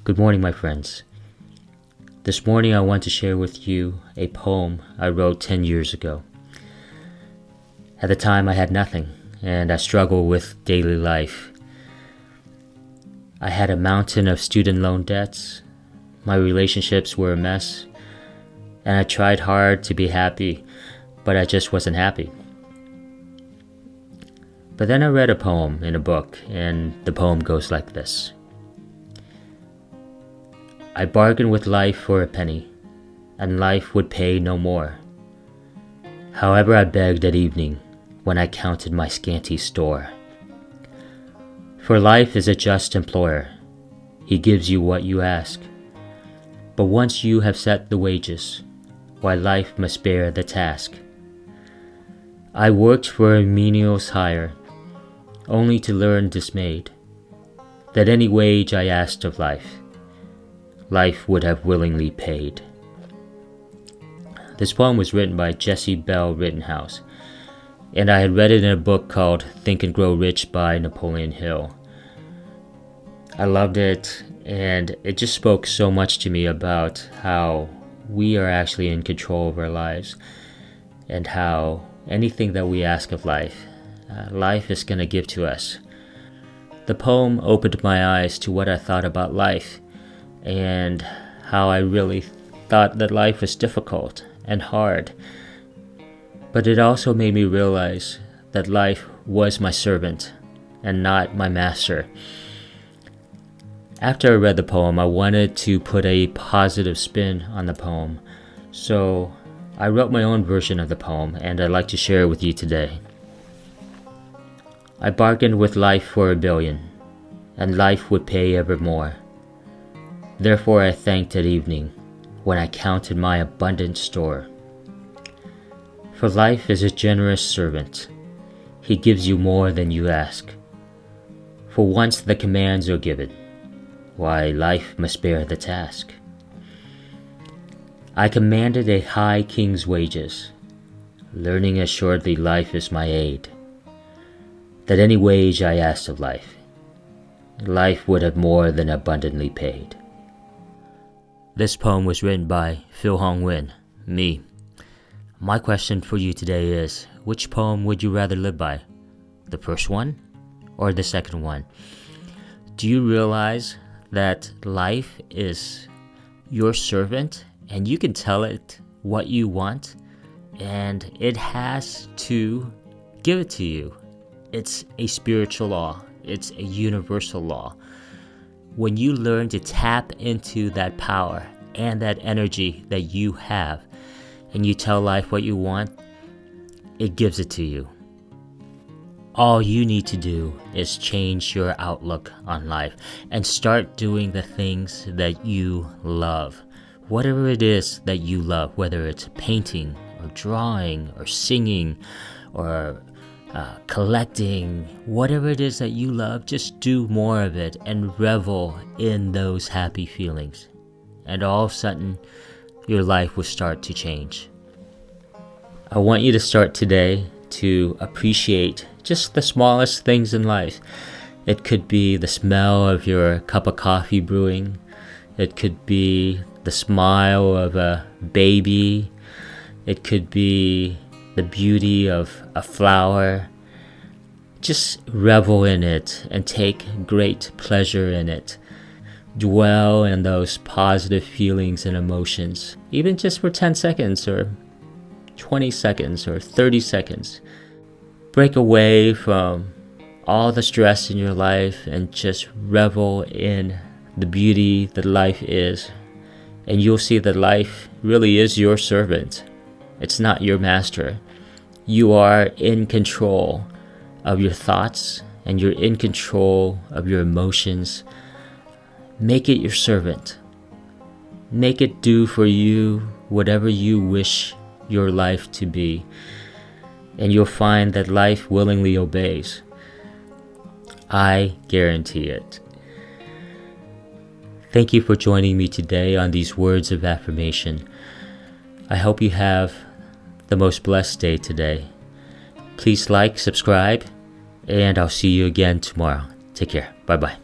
Good morning, my friends. This morning I want to share with you a poem I wrote 10 years ago. At the time I had nothing, and I struggled with daily life. I had a mountain of student loan debts, my relationships were a mess, and I tried hard to be happy, but I just wasn't happy. But then I read a poem in a book, and the poem goes like this. I bargained with life for a penny, and life would pay no more. However, I begged at evening when I counted my scanty store. For life is a just employer. He gives you what you ask. But once you have set the wages, why life must bear the task. I worked for a menial's hire, only to learn dismayed that any wage I asked of life, life would have willingly paid. This poem was written by Jessie Bell Rittenhouse, and I had read it in a book called Think and Grow Rich by Napoleon Hill. I loved it, and it just spoke so much to me about how we are actually in control of our lives, and how anything that we ask of life, life is going to give to us. The poem opened my eyes to what I thought about life, and how I really thought that life was difficult and hard. But it also made me realize that life was my servant and not my master. After I read the poem, I wanted to put a positive spin on the poem, so I wrote my own version of the poem, and I'd like to share it with you today. I bargained with life for $1 billion, and life would pay evermore. Therefore I thanked at evening when I counted my abundant store. For life is a generous servant. He gives you more than you ask. For once the commands are given, why life must bear the task. I commanded a high king's wages, learning assuredly life is my aid, that any wage I asked of life, life would have more than abundantly paid. This poem was written by Nguyen, me. My question for you today is, which poem would you rather live by? The first one or the second one? Do you realize that life is your servant and you can tell it what you want and it has to give it to you? It's a spiritual law. It's a universal law. When you learn to tap into that power and that energy that you have, and you tell life what you want, it gives it to you. All you need to do is change your outlook on life and start doing the things that you love. Whatever it is that you love, whether it's painting or drawing or singing or collecting, whatever it is that you love, just do more of it and revel in those happy feelings. And all of a sudden, your life will start to change. I want you to start today to appreciate just the smallest things in life. It could be the smell of your cup of coffee brewing. It could be the smile of a baby. It could be the beauty of a flower. Just revel in it and take great pleasure in it. Dwell in those positive feelings and emotions, even just for 10 seconds or 20 seconds or 30 seconds. Break away from all the stress in your life and just revel in the beauty that life is. And you'll see that life really is your servant. It's not your master. You are in control of your thoughts and you're in control of your emotions. Make it your servant. Make it do for you whatever you wish your life to be. And you'll find that life willingly obeys. I guarantee it. Thank you for joining me today on these words of affirmation. I hope you have the most blessed day today. Please like, subscribe, and I'll see you again tomorrow. Take care. Bye-bye.